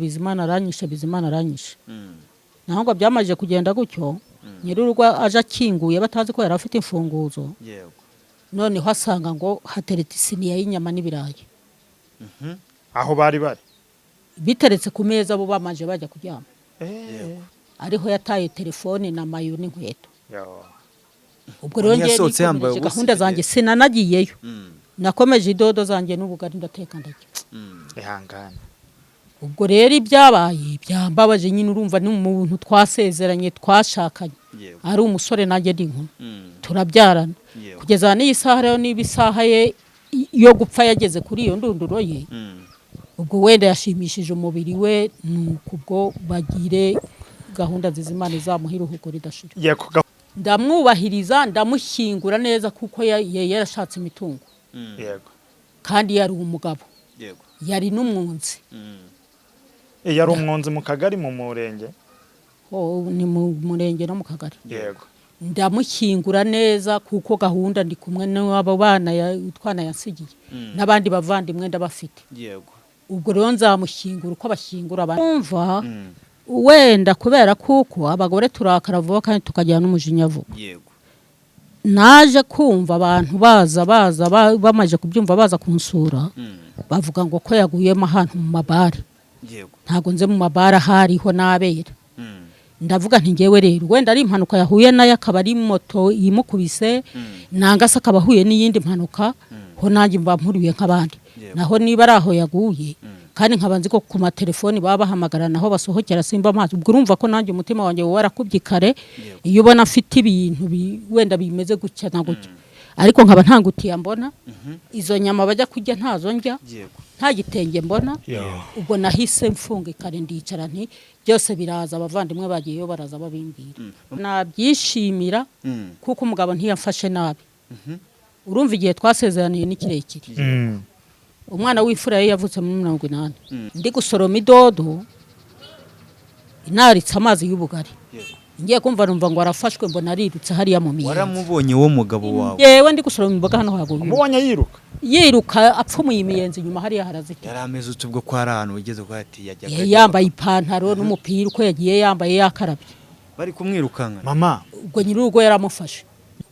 Bizimana aranyishe naho ngo byamaje kugenda gutyo nyirurugo aje akinguye batazi ko yari afite imfunguzo yego noneho asanga ngo hateretse isiniya y'inyama n'ibirayi aho bari biteretse ku meza bo bamaje bajya kuryama ariho yataye telefone na mayo n'inkweto ubwo rero ngiye gahunda zanjye sinanagiyeyo nakomeje idodo zanjye n'ubugari ndateka ndajya ihangane ubwo rero ibyabaye byambabaje nyine urumva n'umuntu twasezeranye twashakanye ari umusore nanjye ndi inkumi turabyarana kugeza n'iyi saha rero n'ibisaha ye yo gupfa yageze kuri iyo ndunduro ye ubwo wenda yashimishije umubiri we kubwo bagire gahunda zizimana zamuhira uhugo ridashira ndamwubahiriza ndamushyingura neza kuko yarashatse imitungo yego kandi yari umugabo yego yari n'umwunzi yari umwunzi mu kagari mu murenge ni mu murenge no mu kagari yego ndamushyingura neza kuko gahunda ndi kumwe n'abo bana utwana yansigiye n'abandi bavandimwe ndabafite yego ubwo rero nzamushyingura uko bashyingura abumva wenda kubera kuko abagore turakara vuba kandi tukagira n'umujinya vuba yego naje kumva abantu baza bamaje kubyumva baza kunsura bavuga ngo ko yaguyemo ahantu mu mabare yego ntago nze mu mabare hariho nabera ndavuga nti ngewe rero wenda ari impanuka yahuye nayo akaba ari moto imukubise nanga se akaba ahuye n'iyindi mpanuka ho nanjye mba mpuriye nk'abandi naho niba ari aho yaguye kandi nkabanzi ko ku matelefoni baba bahamagarana aho basohokera simba amazi ubwo urumva ko nanjye umutima wanjye warakubye kare iyo ubona afite ibintu wenda bimeze gutya na gutya ariko nkaba ntangutiye mbona izo nyama bajya kurya ntazo njya nta gitenge mbona ubwo nahise mfunga kare ndicara nti byose biraza abavandimwe bagiyeyo baraza babimbira nabyishimira kuko umugabo ntiyafashe nabi urumva igihe twasezeraniye ni kirekire umwana w'ifura ye yavutse muri 80 ndi gusoroma idodo inaritse amazi y'ubugari ngiye kumva numva ngo arafashwe mbona arirutse hariya mu miyenzi waramubonye wo mugabo wawe yewe ndi gusoroma imboga hano haguye mubonye yiruka apfumuye imiyenzi nyuma hariya harazita yari ameze utubwo ko ari ahantu ugeze ko ati yajyaga yambaye ipantaro n'umupira uko yagiye yambaye yakarabye bari kumwirukanka mama ubwo nyirurugo yaramufashe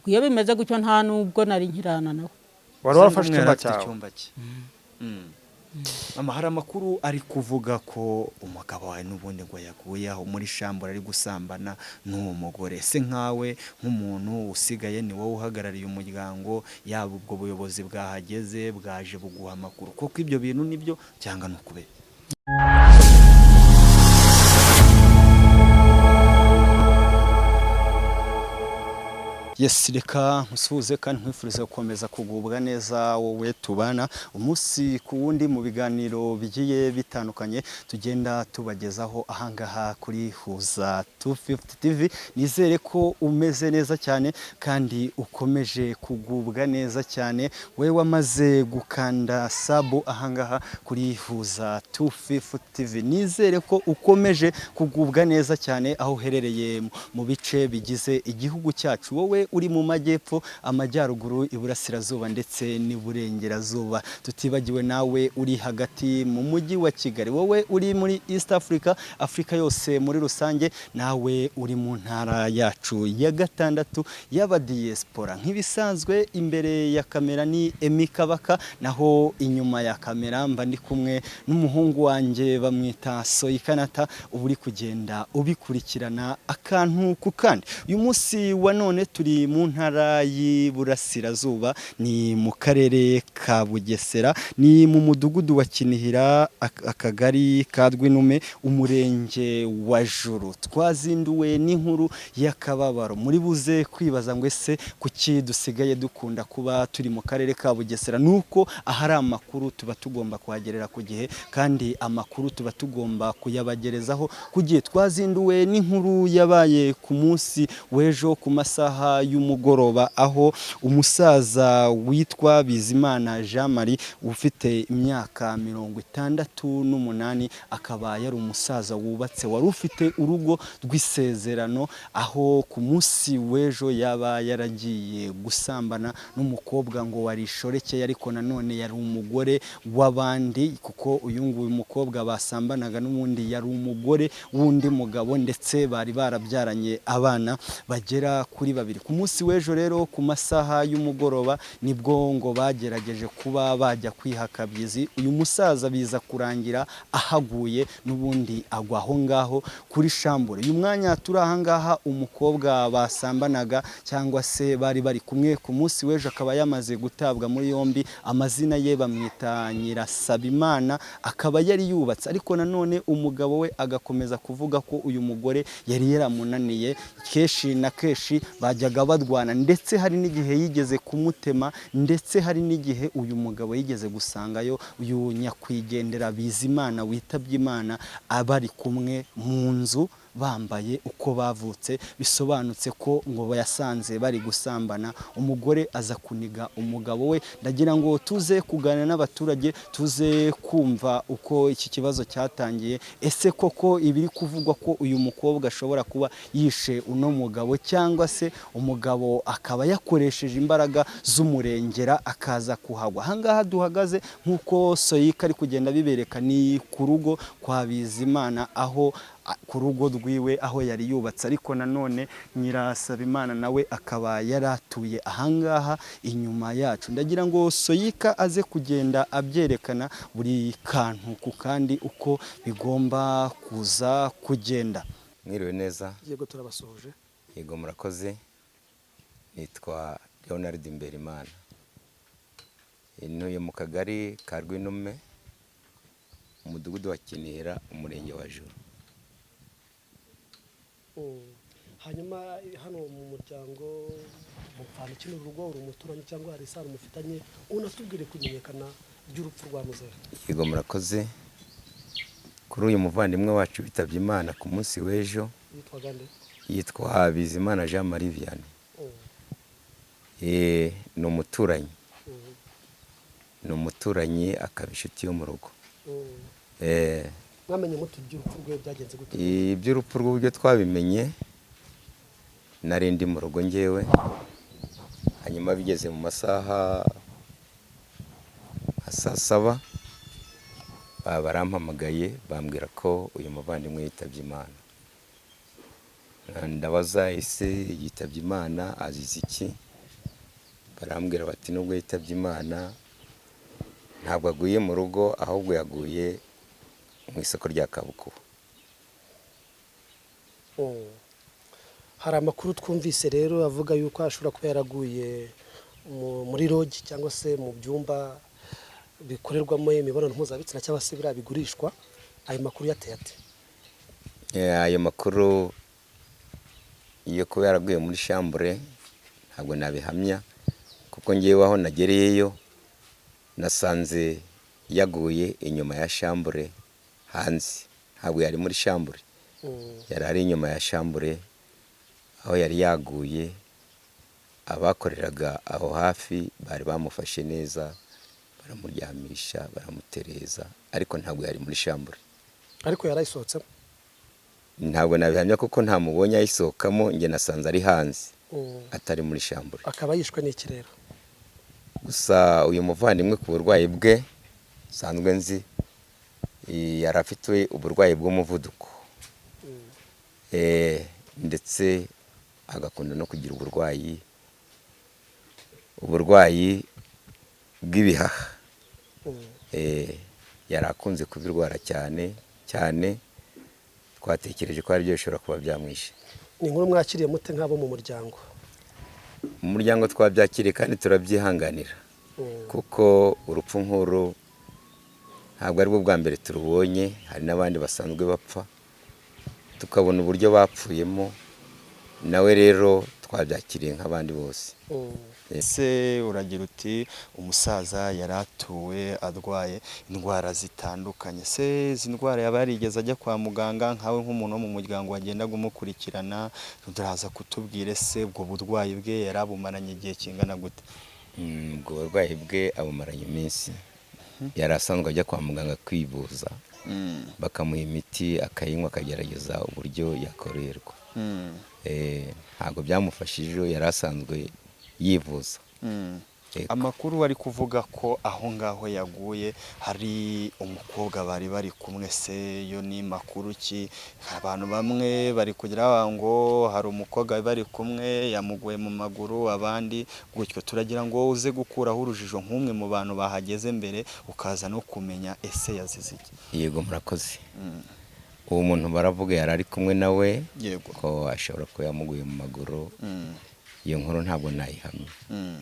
iyo bimeze gutyo nta nubwo nari nkirana nawe wari warafashe icyumba cyawe mama hari amakuru ari kuvuga ko umugabo wawe n'ubundi ngo yaguye aho muri shambura ari gusambana n'uwo mugore se nkawe nk'umuntu usigaye ni wowe uhagarariye umuryango yaba ubwo buyobozi bwahageze bwaje buguha amakuru kuko ibyo bintu nibyo cyangwa n'ukube Yes, reka nkusuhuze kandi nkwifuriza gukomeza kugubwa neza wowe tubana umunsi ku wundi mu biganiro bigiye bitandukanye tugenda tubagezaho ahangaha kuri Huza 250 TV. Nizere ko umeze neza cyane kandi ukomeje kugubwa neza cyane we wamaze gukanda sabo ahangaha kuri Huza 250 TV. Nizere ko ukomeje kugubwa neza cyane aho uherereye mu bice bigize igihugu cyacu wowe uri mu majyepfo amajyaruguru iburasirazuba ndetse n'iburengerazuba tutibagiwe nawe uri hagati mu mujyi wa Kigali wowe uri muri East Africa yose muri rusange nawe uri mu ntara yacu ya gatandatu y'aba diaspora nk'ibisanzwe imbere ya kamera ni Emikabaka naho inyuma ya kamera mba ndi kumwe n'umuhungu wanjye bamwita Soyikanata uri kugenda ubikurikirana akantu ku kandi uyu munsi wa none turi mu ntara y'iburasirazuba ni mu karere ka Bugesera ni mu mudugudu wa Kinihira akagari ka Rwinume umurenge wa Juru twazinduwe n'inkuru y'akababaro muri buze kwibaza ngo ese kuki dusigaye dukunda kuba turi mu karere ka Bugesera nuko ahari amakuru tuba tugomba kuhagerera ku gihe kandi amakuru tuba tugomba kuyabagerezaho ku gihe twazinduwe n'inkuru yabaye ku munsi w'ejo ku masaha y'umugoroba aho umusaza witwa Bizimana Jean Marie ufite imyaka 68 akaba yari umusaza wubatse wari ufite urugo rw'isezerano aho ku munsi w'ejo yaba yaragiye gusambana n'umukobwa ngo warishorekeye ariko nanone yari umugore w'abandi kuko uyu nguyu mukobwa basambanaga n'ubundi yari umugore w'undi mugabo ndetse bari barabyaranye abana bagera kuri 2 ku munsi w'ejo rero ku masaha y'umugoroba nibwo ngo bagerageje kuba bajya kwihakabyizi uyu musaza biza kurangira ahaguye n'ubundi agwa aho ngaho kuri shambure uyu mwanya turi aha ngaha umukobwa basambanaga cyangwa se bari kumwe ku munsi w'ejo akaba yamaze gutabwa muri yombi amazina ye bamwita Nyirasabimana akaba yari yubatse ariko nanone umugabo we agakomeza kuvuga ko uyu mugore yari yaramunaniye keshi na keshi bajyaga badwana ndetse hari n'igihe yigeze kumutema ndetse hari n'igihe uyu mugabo yigeze gusangayo uyu nyakwigendera Bizimana witabye Imana abari kumwe mu nzu bambaye uko bavutse bisobanutse ko ngo yasanze bari gusambana umugore aza kuniga umugabo we ndagira ngo tuze kuganira n'abaturage tuze kumva uko iki kibazo cyatangiye ese koko ibiri kuvugwa ko uyu mukobwa ashobora kuba yishe uno mugabo cyangwa se umugabo akaba yakoresheje imbaraga z'umurengera akaza kuhagwa ahangaha duhagaze nkuko Soyika ari kugenda bibereka ni ku rugo kwa Bizimana aho ku rugo rwiwe aho yari yubatse ariko nanone Nyirasabimana nawe akaba yaratuye ahangaha inyuma yacu ndagira ngo Soyika aze kugenda abyerekana buri kantu ku kandi uko bigomba kuza kugenda. Mwiriwe neza. Yego turabasoje. Yego murakoze. Nitwa Leonard Mberimana. Intuye mu kagari ka Rwinume umudugudu wa Kinihira umurenge wa Juru. Hanyuma hano mu muryango mupfana kino rugo uri umuturanyi cyangwa hari isano mufitanye unatubwire kumenyekana by'urupfu rwa Muzehe. Yego murakoze. Kuri uyu muvandimwe wacu bitabye Imana ku munsi w'ejo yitwa gande? Yitwa Bizimana Jean Marie Vianney. Ni umuturanyi. Ni umuturanyi akaba inshuti yo mu rugo. Mwamenye mutu by'urupfu rwe byagenze gute? Iby'urupfu rw'uburyo twabimenye narindi mu rugo ngewe hanyuma bigeze mu masaha saa 7 barampamagaye bambwira ko uyu muvandimwe yitabye Imana. Ndabaza ese yitabye Imana azize iki? Barambwira bati nubwo yitabye Imana ntabwo aguye mu rugo ahubwo yaguye mu isoko rya Kabukuba. Hari amakuru twumvise rero avuga yuko ashobora kuba yaraguye muri lodge cyangwa se mu byumba bikorerwamo imibonano mpuzabitsina cyangwa se biriya bigurishwa. Ayo makuru yateye ate? Ayo makuru iyo kuba yaraguye muri shambure ntabwo nabihamya kuko ngewe aho nagereyeyo nasanze yaguye inyuma ya shambure hanze. Ntabwo yari muri shambure, yari ari inyuma ya shambure aho yari yaguye. Abakoreraga aho hafi bari bamufashe neza baramuryamisha baramutereza ariko ntabwo yari muri shambure. Ariko yarayisohotsemo? Ntabwo nabihamya kuko nta mubonye ayisohokamo, nge nasanze ari hanze atari muri shambure. Akaba yishwe n'iki rero? Gusa uyu muvandimwe ku burwayi bwe sanzwe nzi yari afite uburwayi bw'umuvuduko ndetse agakunda no kugira uburwayi bw'ibihaha. Yari akunze kubirwara cyane cyane twatekereje ko ari byo bishobora kuba byamwishe. Ni inkuru mwakiriye mute nk'abo mu muryango? Mu muryango twabyakiriye kandi turabyihanganira kuko urupfu nk'uru ntabwo ari bwo bwa mbere turubonye. Hari n'abandi basanzwe bapfa tukabona uburyo bapfuyemo. Nawe rero twabyakiriye nk'abandi bose. ese uragira uti umusaza yaratuwe arwaye indwara zitandukanye, se izi ndwara yaba yarigeze ajya kwa muganga nkawe nk'umuntu wo mu muryango wagendaga umukurikirana, uraza kutubwire se ubwo burwayi bwe yarabumaranye igihe kingana gute? Ubwo burwayi bwe abumaranye iminsi, yari asanzwe ajya kwa muganga kwivuza, bakamuha imiti akayinywa akagerageza uburyo yakoroherwa. Ntabwo byamufashije, yari asanzwe yivuza. Amakuru wari kuvuga ko aho ngaho yaguye hari umukobwa bari kumwe, se yo ni makuru ki? Abantu bamwe bari kugira ngo hari umukobwa bari kumwe yamuguye mu maguru, abandi gutyo. Turagira ngo uze gukuraho urujijo nk'umwe mu bantu bahageze mbere, ukaza no kumenya ese yazize iki. Yego murakoze. Uwo muntu baravuga yari ari kumwe nawe, yego, ko ashobora kuba yamuguye mu maguru. Iyo nkuru ntabwo nayihamye,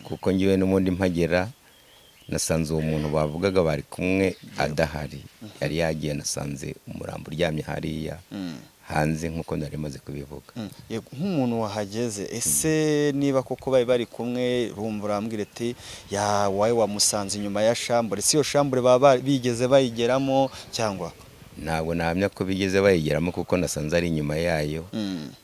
kuko ngiwe n'ubundi mpagera nasanze uwo muntu bavugaga bari kumwe adahari, yari yagiye, nasanze umurambo uryamye hariya hanze nk'uko nari maze kubivuga. Nk'umuntu wahageze, ese niba koko bari kumwe, rumva urambwira ati wawe wamusanze inyuma ya shambure, si yo shambure baba bigeze bayigeramo cyangwa? Ntabwo nahamya ko bigeze bayigeramo kuko nasanze ari inyuma yayo,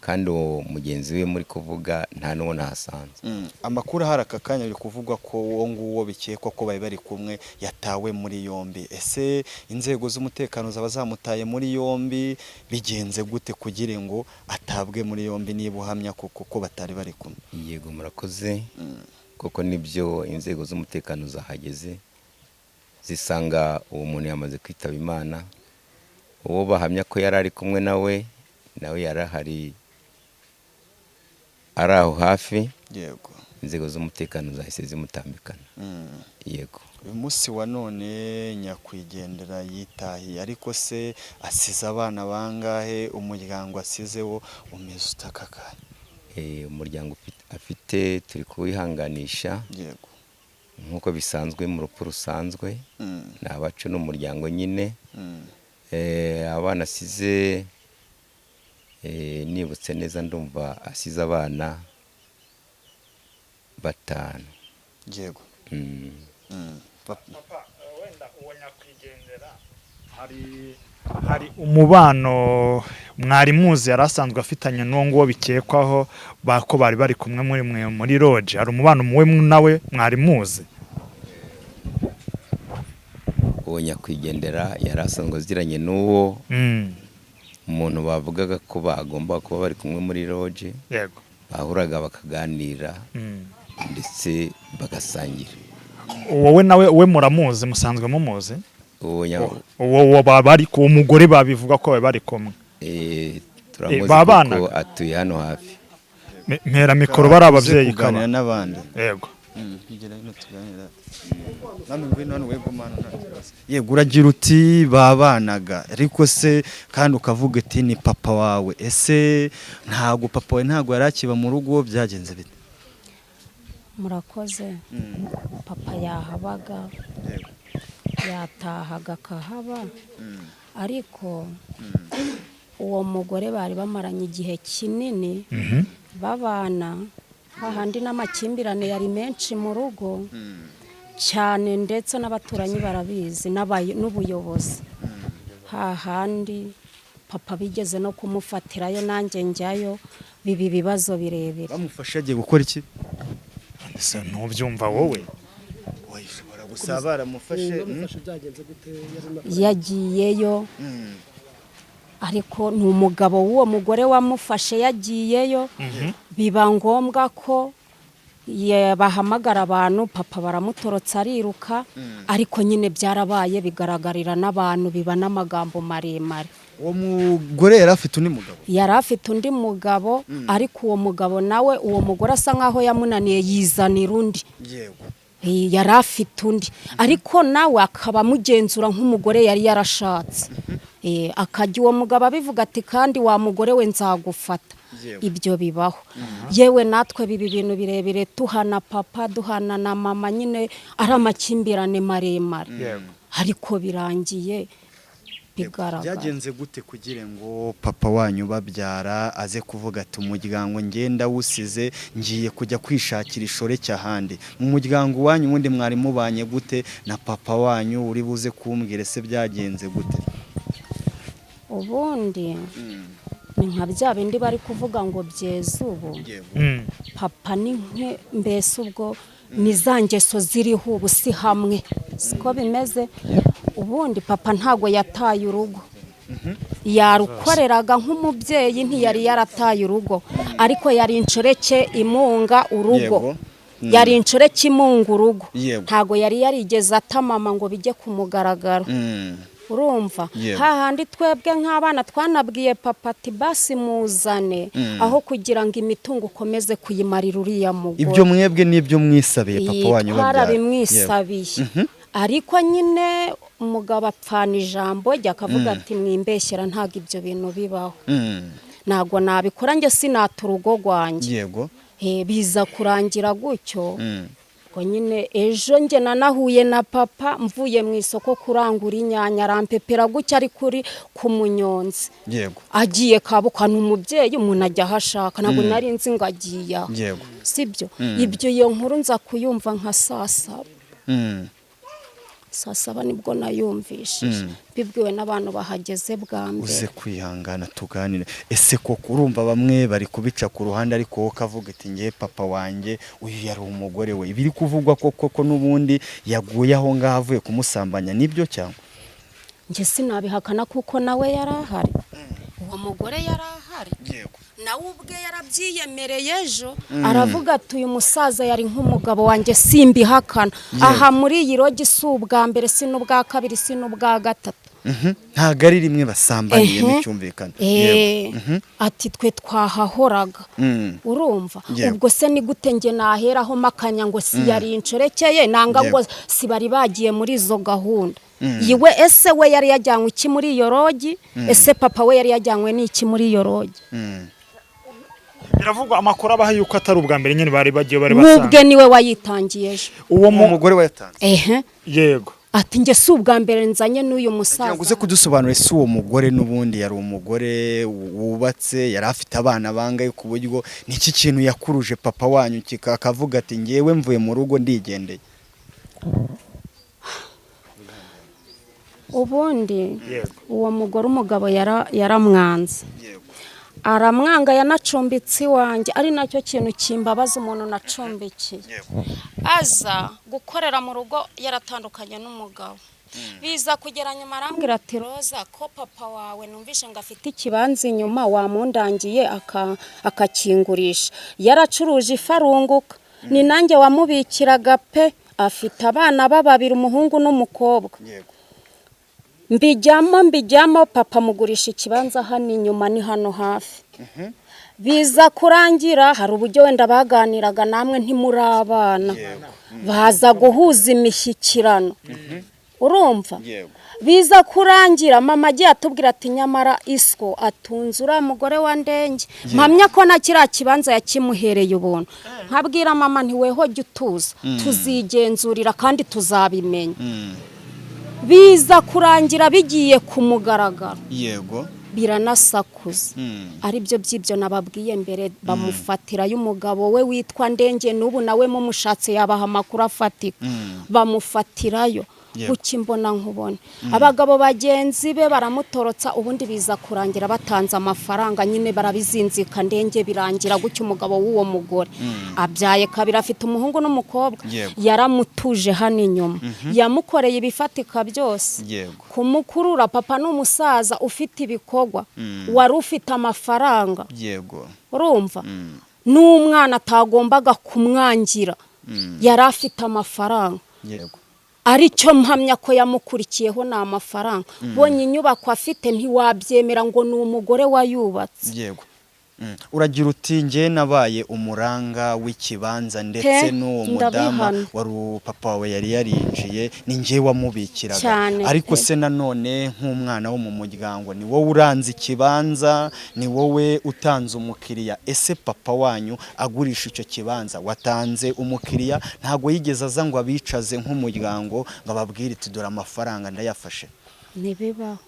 kandi uwo mugenzi we muri kuvuga nta n'uwo nahasanze. Amakuru ahari aka kanya biri kuvugwa ko uwo nguwo bikekwa ko bari kumwe yatawe muri yombi. Ese inzego z'umutekano zaba zamutaye muri yombi, bigenze gute kugira ngo atabwe muri yombi niba uhamya ko batari bari kumwe? Yego murakoze, kuko nibyo inzego z'umutekano zahageze zisanga uwo muntu yamaze kwitaba Imana. Uwo bahamya ko yari ari kumwe nawe yari ahari ari aho hafi. Yego, inzego z'umutekano zahise zimutambikana. Yego, uyu munsi wa none nyakwigendera yitahiye, ariko se asize abana bangahe? Umuryango asizeho umeze utakakaye? umuryango afite turi kuwihanganisha. Yego, nk'uko bisanzwe mu rupfu rusanzwe, ni abacu n'umuryango nyine. Abana asize, nibutse neza ndumva asize abana 5. yego. Papa, wenda uwo nyakwigendera hari umubano mwari muzi yari asanzwe afitanye n'uwo nguwo bikekwaho ko bari kumwe muri lodge? Hari umubano muwe nawe mwari muzi? Uwo nyakwigendera yari asanzwe aziranye n'uwo umuntu bavugaga ko bagomba kuba bari kumwe muri lodge. Yego, bahuraga bakaganira ndetse bagasangira. wowe nawe muramuzi, musanzwe mumuzi? uwo bari ku mugore babivuga ko bari kumwe. Turamuzi kuko atuye hano hafi. Mpera mikoro bari ababyeyi kuganira n'abandi. Yego, yego, uragira uti babanaga, ariko se kandi ukavuga ati ni papa wawe. Ese ntabwo papa wawe ntabwo yari akiba mu rugo, byagenze bite? Murakoze. Papa yahabaga, yatahaga akahaba, ariko uwo mugore bari bamaranye igihe kinini babana, hahandi n'amakimbirane yari menshi mu rugo cyane, ndetse n'abaturanyi barabizi n'ubuyobozi. Hahandi papa bigeze no kumufatirayo, nanjye njyayo, bibi bibazo birebire. Bamufashe agiye gukora iki? ese ntubyumva wowe? Ushobora gusaba baramufashe. Yagiyeyo, ariko ni umugabo w'uwo mugore wamufashe yagiyeyo. Biba ngombwa ko bahamagara abantu, papa baramutorotsa ariruka, ariko nyine byarabaye bigaragarira n'abantu, biba n'amagambo maremare. Uwo mugore yari afite undi mugabo? Yari afite undi mugabo, ariko uwo mugabo nawe uwo mugore asa nkaho yamunaniye yizanira undi. Yego, yari afite undi, ariko nawe akaba amugenzura nk'umugore yari yarashatse. Akajya uwo mugabo abivuga ati kandi wa mugore we nzagufata. Ibyo bibaho. Yewe natwe bibi bintu birebire, tuhana papa, duhana na mama, nyine ari amakimbirane maremare. Ariko birangiye bigaragara. byagenze gute kugira ngo papa wanyu babyara aze kuvuga ati umuryango ngenda wusize ngiye kujya kwishakira ishoreke ahandi? Mu muryango wanyu ubundi mwari mubanye gute na papa wanyu? uri buze kumbwira se byagenze gute? Ubundi ni nka bya bindi bari kuvuga ngo byeze ubu. Papa ni nke mbese ubwo ni za ngeso ziriho ubu si hamwe siko bimeze. Ubundi papa ntago yataye urugo, yarukoreraga nk'umubyeyi, ntiyari yarataye urugo, ariko yari inshoreke imunga urugo. Yari inshoreke imunga urugo, ntago yari yarigeze atamama ngo bijye kumugaragaro. Urumva hahandi twebwe nk'abana twanabwiye papa ati basi muzane aho kugira ngo imitungo ukomeze kuyimarira uriya mugore. Ibyo mwebwe nibyo mwisabiye papa wanyu babyara? Twarabimwisabiye, ariko nyine umugabo apfana ijambo rye akavuga ati mwimbeshyera ntago ibyo bintu bibaho. Ntago nabikora njye sinata urugo rwanjye. Biza kurangira gutyo. Nyine ejo njye nanahuye na papa mvuye mu isoko kurangura inyanya, arampepera gutya ari kuri ku Munyonzi. Agiye kabukana umubyeyi, umuntu ajya ahashaka, ntabwo nari nzi ngo agiye aho. Sibyo ibyo iyo nkuru nza kuyumva nka saa saba nibwo nayumvishije, bibwiwe n'abantu bahageze bwa mbere. Uze kwihangana tuganire. Ese koko urumva bamwe bari kubica ku ruhande, ariko wowe kavuga ati ngiye papa wanjye uyu yari umugore we? Ibiri kuvugwa koko n'ubundi yaguye aho ngaho avuye kumusambanya nibyo cyangwa? Njye sinabihakana kuko nawe yari ahari, uwo mugore yari ahari. Nawe ubwe yarabyiyemereye ejo, aravuga ati uyu musaza yari nk'umugabo wanjye, simbihakana. Aha muri iyi rogi si ubwa mbere, si n'ubwa kabiri, si n'ubwa gatatu. Ntago ari rimwe basambaniye n'icyumvikana. Ati twe twahahoraga. Urumva ubwo se ni gute njye naheraho makanya ngo si yari incorekeye, nanga ngo si bari bagiye muri izo gahunda. Yiwe ese we yari yajyanywe iki muri iyo rogi? Ese papa we yari yajyanywe n'iki muri iyo rogi? Biravugwa amakuru abaha yuko atari ubwa mbere nyine bari bagiye bari basanga. Ubwe niwe wayitangiye ejo. Uwo mugore wayatanze? Yego. Ati nge si ubwa mbere nzanye n'uyu musaza. Uze kudusobanurira ese uwo mugore n'ubundi yari umugore wubatse, yari afite abana bangaye ku buryo n'iki kintu yakuruje papa wanyu kikavuga ati ngewe mvuye mu rugo ndigendeye? Ubundi uwo mugore umugabo yaramwanze, aramwanga, yanacumbitse iwanjye, ari nacyo kintu kimbabaza umuntu nacumbikiye. Aza gukorera mu rugo yaratandukanye n'umugabo, biza kugera nyuma arambwira ati Roza, ko papa wawe numvishe ngo afite ikibanza inyuma wamundangiye akakingurisha, yaracuruje ifarunguka, ni nanjye wamubikiraga pe, afite abana babiri, umuhungu n'umukobwa. Mbijyamo papa mugurisha ikibanza hano inyuma, ni hano hafi. Biza kurangira hari uburyo wenda baganiraga namwe ntimuri abana, baza guhuza imishyikirano. Urumva biza kurangira mama agiye atubwira ati nyamara Isco atunze uriya mugore wa Ndenge, mpamya ko na kiriya kibanza yakimuhereye ubuntu. Nkabwira mama ntiweho jya utuza, tuzigenzurira kandi tuzabimenya. Biza kurangira bigiye kumugaragara. Biranasakuza. Ari byo by'ibyo nababwiye mbere, bamufatira y'umugabo we witwa Ndenge, n'ubu nawe mumushatse yabaha amakuru afatika. Bamufatirayo kuki mbona nkubona. Abagabo bagenzi be baramutorotsa, ubundi biza kurangira batanze amafaranga, nyine barabizinzika Ndenge birangira gutyo umugabo w'uwo mugore. Abyaye kabiri, afite umuhungu n'umukobwa. Yaramutuje hano inyuma, yamukoreye ibifatika byose. Kumukurura papa n'umusaza ufite ibikorwa, wari ufite amafaranga. Urumva n'umwana atagombaga kumwangira, yari afite amafaranga. Aricyo mpamya ko yamukurikiyeho na amafaranga. Bonye inyubako afite ntiwabyemera ngo ni umugore wayubatse. Uragira uti nge nabaye umuranga w'ikibanza ndetse n'uwo mudamu wari papa wawe yari yarinjiye, ni nge wamubikiraga. Ariko se nanone nk'umwana wo mu muryango, ni wowe uranze ikibanza, ni wowe utanze umukiriya. Ese papa wanyu agurisha icyo kibanza watanze umukiriya, ntago yigeze aza ngo abicaze nk'umuryango ngo ababwire iti dore amafaranga ndayafashe? Nibibaho.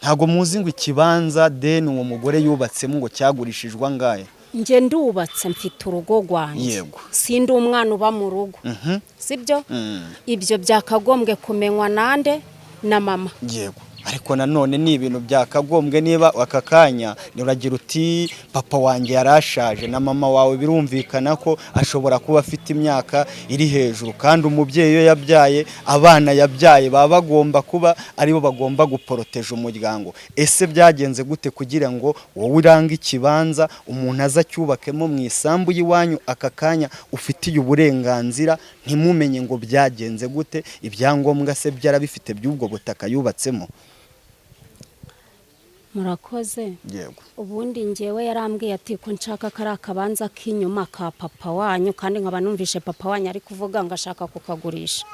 ntago muzi ngo ikibanza deni uwo mugore yubatsemo ngo cyagurishijwe angahe? nge ndubatse mfite urugo rwanjye, Yego. sindi umwana uba mu rugo, sibyo? Ibyo byakagombwe kumenywa nande na mama. Yego, ariko nanone ni ibintu byakagombwe niba aka kanya uragira uti papa wanjye yarashaje na mama wawe birumvikana ko ashobora kuba afite imyaka iri hejuru, kandi umubyeyi iyo yabyaye abana yabyaye baba bagomba kuba aribo bagomba guporoteje umuryango. Ese byagenze gute kugira ngo wowe urange ikibanza umuntu aza cyubakemo mu isambu y'iwanyu aka kanya ufitiye uburenganzira, ntimumenye ngo byagenze gute? Ibyangombwa se byarabifite by'ubwo butaka yubatsemo? Murakoze. Yego. Ubundi ngewe yarambwiye ati ko nshaka kari akabanza k'inyuma ka papa wanyu, kandi nkaba numvishe papa wanyu ari kuvuga ngo ashaka kukagurisha.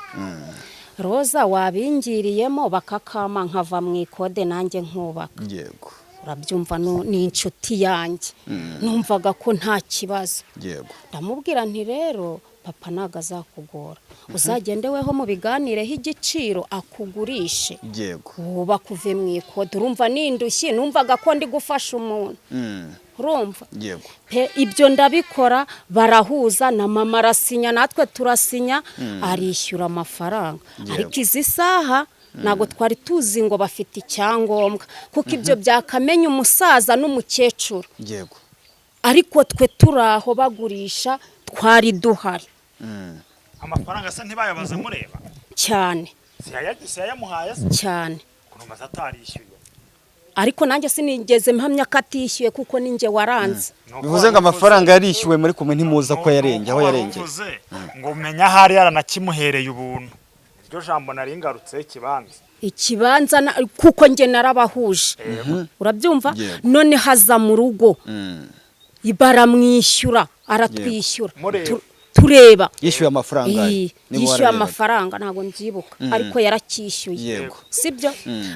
Roza wabingiriyemo bakakama nkava mu ikode nanjye nkubaka. Yego. Urabyumva ni inshuti yanjye. Numvaga ko nta kibazo. Yego. Ndamubwira nti rero papa naga azakugora, uzagende weho mu biganireho igiciro akugurishe. Yego. Uba kuve mu ikode. Urumva nindushye, numvaga ko ndi gufasha umuntu. Urumva? Yego. Ibyo ndabikora, barahuza na mama arasinya natwe turasinya, arishyura amafaranga. Ariko izi saha ntago twari tuzi ngo bafite icyangombwa, kuko ibyo byakamenya umusaza n'umukecuru. Yego. Ariko twe turaho bagurisha twari duhari. Amafaranga se ntibayabaze mureba Cyane. Siyayamuhaye Cyane. kuno atarishyuye. Ariko nanjye sinigeze mpamya ko atishyuye kuko ninjye waranze. Bivuze ngo amafaranga yarishyuwe muri kumwe ntimuza ko yarenge aho yarenge. Ngo umenya hari yaranakimuhereye ubuntu. Iryo jambo nari ngarutse Ikibanza kuko nge narabahuje. Urabyumva? None haza mu rugo. Baramwishyura, aratwishyura. Tureba. Yishyuye amafaranga. Yishyuye amafaranga ntago nzibuka, ariko yarakishyuye. Yego. Sibyo?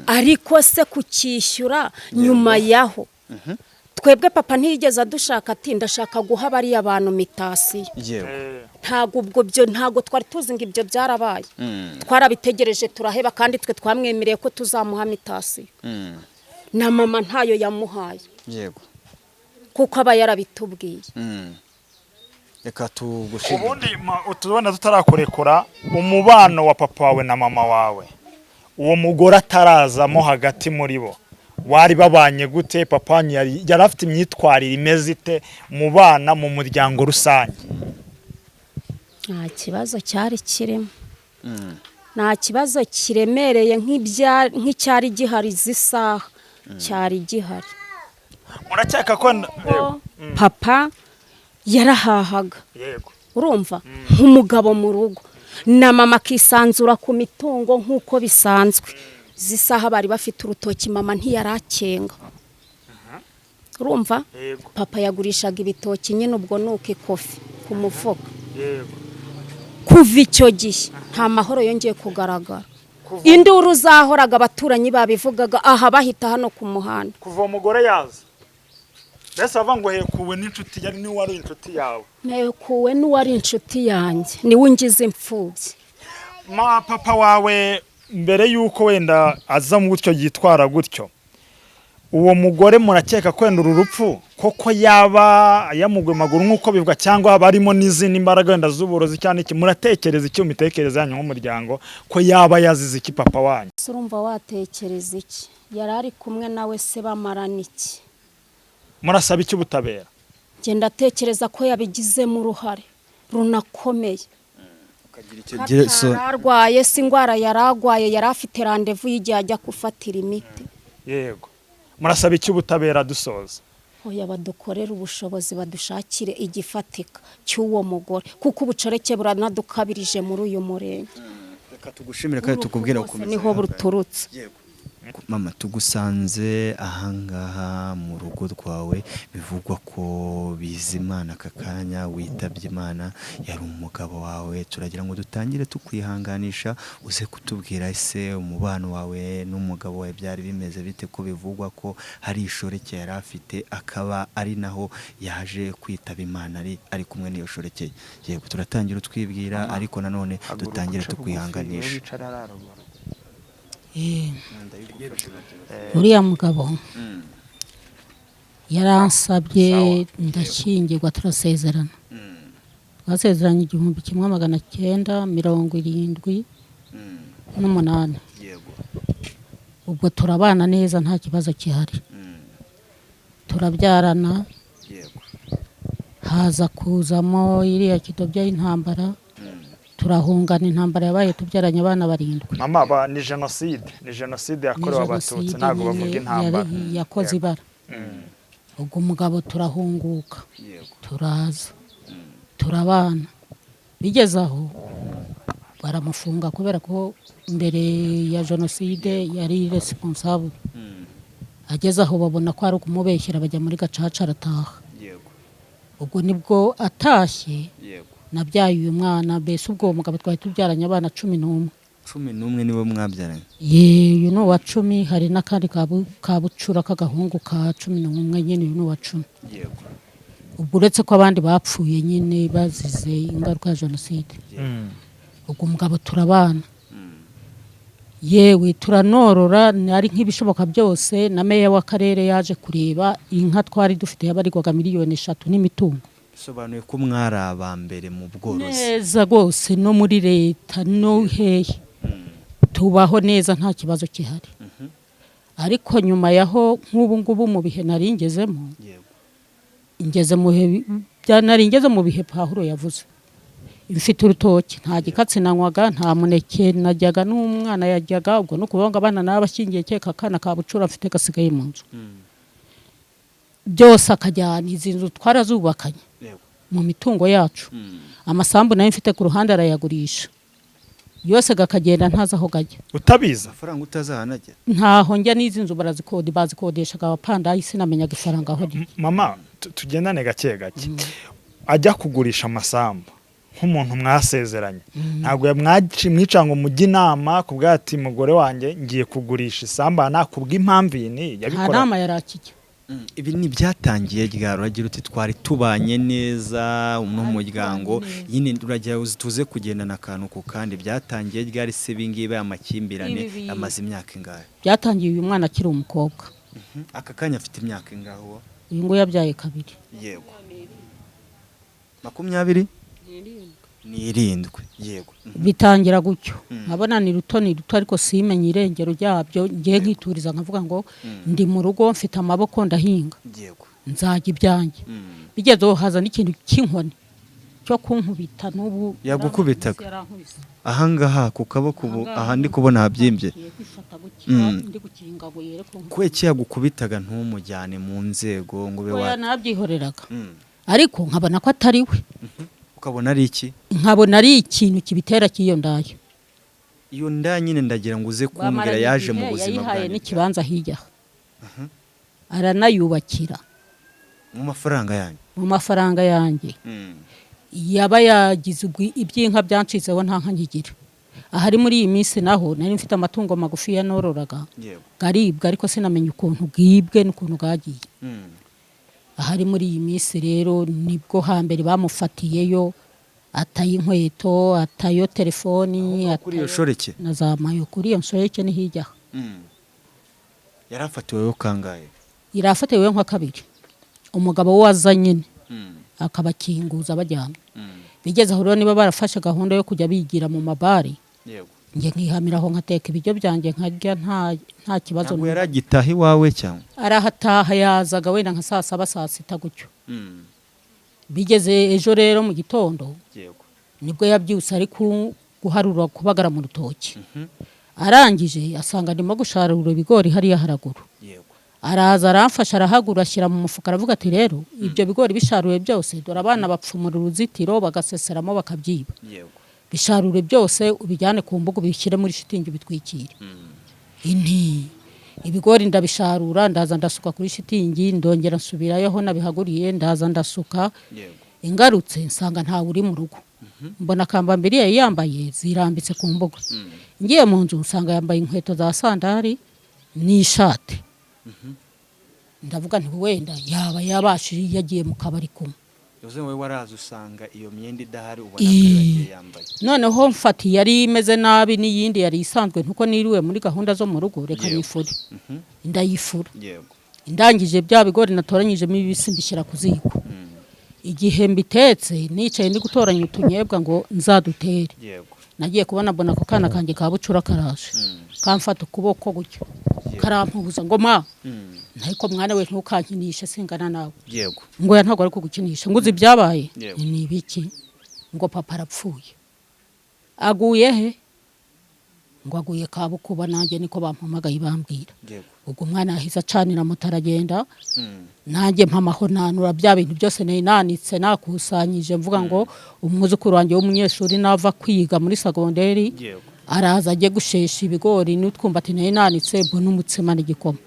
Ariko se kukishyura nyuma yaho. Twebwe papa ntiyigeze adushaka ati ndashaka guha bari abantu mitasi. Yego. Ntago ubwo byo ntago twari tuzi ngo ibyo byarabaye. Twarabitegereje turaheba, kandi twe twamwemereye ko tuzamuha mitasi. Na mama ntayo yamuhaye. Yego. Kuko aba yarabitubwiye. Reka tugushimire. Ubundi utubona tutarakurekura umubano wa papa wawe na mama wawe, uwo mugore atarazamo hagati muri bo, wari babanye gute? Papa wanyu yari afite imyitwarire imeze ite mu bana mu muryango rusange? Nta kibazo cyari kirimo. Nta kibazo kiremereye nk'icyari gihari zisaha cyari gihari. Muracyaka ko papa yarahahaga. Yego. Urumva? Nk'umugabo mu rugo. Na mama akisanzura ku mitungo nk'uko bisanzwe. Zisaha bari bafite urutoki, mama ntiyarakenga. Urumva? Papa yagurishaga ibitoki nyine, ubwo nuko ikofi ku mufuka. Yego. Kuva icyo gihe nta mahoro yongeye kugaragara. Induru zahoraga abaturanyi babivugaga aha bahita hano ku muhanda. Kuva umugore yaza. Bese bava ngo hekuwe n'inshuti yari ni wari inshuti yawe. Hekuwe n'uwari inshuti yanjye, ni ungize imfubyi. Papa wawe mbere yuko wenda aza mu gutyo yitwara gutyo, uwo mugore murakeka kwenda uru rupfu koko yaba yamugwe maguru nkuko bivuga, cyangwa barimo n'izindi imbaraga wenda z'uburozi cyane iki? Muratekereza iki mu mitekerereze yanyu nk'umuryango ko yaba yazize iki papa wanyu? Urumva watekereza iki? Yarari kumwe nawe se bamarana iki? Murasaba iki ubutabera? Genda atekereza ko yabigizemo uruhare runakomeye. Ararwaye si indwara yaragwaye, yari afite randevu y'igihe ajya gufatira imiti. Yego. Murasaba iki ubutabera dusoza? Oya, badukorera ubushobozi, badushakire igifatika cy'uwo mugore, kuko ubucoreke buranadukabirije muri uyu murenge. Reka tugushimire kandi tukubwira ukomeza. Niho buturutse. Mama, tugusanze ahangaha mu rugo rwawe, bivugwa ko Bizimana aka kanya witabye Imana yari umugabo wawe. Turagira ngo dutangire tukwihanganisha, uze kutubwira ese umubano wawe n'umugabo wawe byari bimeze bite, ko bivugwa ko hari ishoreke yari afite akaba ari naho yaje kwitaba Imana ari kumwe n'iyo shoreke. Yego, turatangira twibwira, ariko nanone dutangire tukwihanganisha. uriya mugabo yaransabye ndashyingirwa turasezerana twasezeranye 1978 ubwo turabana neza nta kibazo kihari turabyarana haza kuzamo iriya kidobya y'intambara turahungana intambara yabaye tubyaranye abana 7. mama ni jenoside yakorewe abatutsi ntabwo bavuga intambara yakoze ibara ubwo umugabo turahunguka turaza turabana bigeze aho baramufunga kubera ko mbere ya jenoside yari responsable ageze aho babona ko ari ukumubeshyira bajya muri gacaca arataha ubwo nibwo atashye nabyaye uyu mwana mbese ubwo mugabo twari tubyaranye abana 11 nibo mwabyaranye uyu ni uwa 10 hari n'akandi kabucura k'agahungu ka 11 nyine uyu ni uwa 10 ubwo uretse ko abandi bapfuye nyine bazize ingaruka ya jenoside ubwo umugabo turabana yewe turanorora ari nk'ibishoboka byose na meya w'akarere yaje kureba inka twari dufite yabarirwaga 3 miliyoni n'imitungo bisobanuye ko mwari abambere mu bworozi neza rwose no muri leta no hehe tubaho neza nta kibazo kihari ariko nyuma yaho nk'ubu ngubu mu bihe nari ngezemo ingeze mu bihe Pawulo yavuze mfite urutoki nta gikatsi nanywaga nta muneke najyaga n'umwana yajyaga ubwo no kubonga abana n'abashingiye keka kana kabucura mfite gasigaye mu nzu byose akajyana izi nzu twarazubakanye mu mitungo yacu amasambu nayo mfite ku ruhande arayagurisha yose gakagenda ntaza aho gajya utabiza amafaranga utazahanajya ntaho njya n'izi nzu bazikodeshaga abapandayi sinamenyaga ifaranga aho giye mama tugendane gake gake ajya kugurisha amasambu nk'umuntu mwasezeranye ntabwo mwica ngo mujye inama kubwa ati mugore wanjye ngiye kugurisha isambu nakubwa impamvu iyi yabikora nta nama yarakijya ibi ni byatangiye ryaro uragira uti twari tubanye neza n'umuryango yine uragira tuze kugendana akantu ku kandi byatangiye ryari se bingibe amakimbirane amaze imyaka ingahe byatangiye uyu mwana akiri umukobwa aka kanya afite imyaka ingahe uyu ngo yabyaye 2 yego 20 n'irindwi yego bitangira gutyo nkabona ni ruto ariko simenye irengero ryabyo ngiye nkituriza nkavuga ngo ndi mu rugo mfite amaboko ndahinga yego nzajya ibyanjye bigezeho haza n'ikintu cy'inkoni cyo kunkubita n'ubu yagukubitaga ahangaha ku kaboko ubu aha ndi kubona habyimbye kweki yagukubitaga ntumujyane mu nzego ngo ube nabyihoreraga ariko nkabona ko atari we ukabona ari iki nkabona ari ikintu kibitera cy'iyo ndayo iyo nda nyine ndagira ngo uze kumbwira yaje mu buzima bwanjye n'ikibanza hirya aranayubakira mu mafaranga yanjye yaba yagize iby'inka byancitseho nta nka nkigira ahari muri iyi minsi naho nari mfite amatungo magufi yanororaga garibwa ariko sinamenye ukuntu bwibwe n'ukuntu bwagiye ahari muri iyi minsi rero nibwo hambere bamufatiyeyo ataye inkweto atayo telefoni kuri iyo shoreke na za mayo kuri iyo shoreke ni hirya yarafatiweho kangahe yarafatiweho nka 2 umugabo waza nyine akabakinguza bajyana bigeze aho rero niba barafashe gahunda yo kujya bigira mu mabari nge nkihamiraho nkateka ibiryo byanjye nkarya nta kibazo ntabwo yaragitaha iwawe cyangwa arahataha yazaga wenda nka 7 saa 6 gutyo bigeze ejo rero mu gitondo nibwo yabyutse ari guharura kubagara mu rutoki arangije asanga ndimo gusharura ibigori hariya haraguru araza aramfasha arahagura ashyira mu mufuka aravuga ati rero ibyo bigori bisharuye byose dore abana bapfumura uruzitiro bagaseseramo bakabyiba bisharure byose ubijyane ku mbuga bishyire muri shitingi bitwikire ibigori ndabisharura ndaza ndasuka kuri shitingi ndongera nsubirayo aho nabihaguriye ndaza ndasuka ingarutse nsanga ntawe uri mu rugo mbona kambambiri yambaye zirambitse ku mbuga ngiye mu nzu nsanga yambaye inkweto za sandari n'ishati ndavuga nti wenda yaba yabashije yagiye mu kabari kumwe uze wowe waraza usanga iyo myenda idahari ubona ko yambaye noneho mfati yari imeze nabi n'iyindi yari isanzwe ntuko niriwe muri gahunda zo mu rugo reka nifure ndayifura yego indangije bya bigori natoranyijemo ibisi mbishyira ku ziko igihe mbitetse nicaye ndi gutoranya utunyebwa ngo nzadutere yego nagiye kubona mbona ko kana kanjye ka bucura karaje kamfata ukuboko gutyo karampuza ngo ma ntako mwana we ntukankinishe singana nawe yego ngo ya ntago ari kugukinisha nguzi byabaye Yego. ni ibiki ngo papa arapfuye aguye he ngo aguye kabukuba nanjye niko bampamagaye bambwira yego ubwo umwana yahise acanira moto aragenda nanjye mpamaho nanura bya bintu byose nari nanitse nakusanyije mvuga ngo umwuzukuru wanjye w'umunyeshuri nava kwiga muri segonderi yego araza ajye gushesha ibigori n'utwumbati nari nanitse mbona umutsima n'igikoma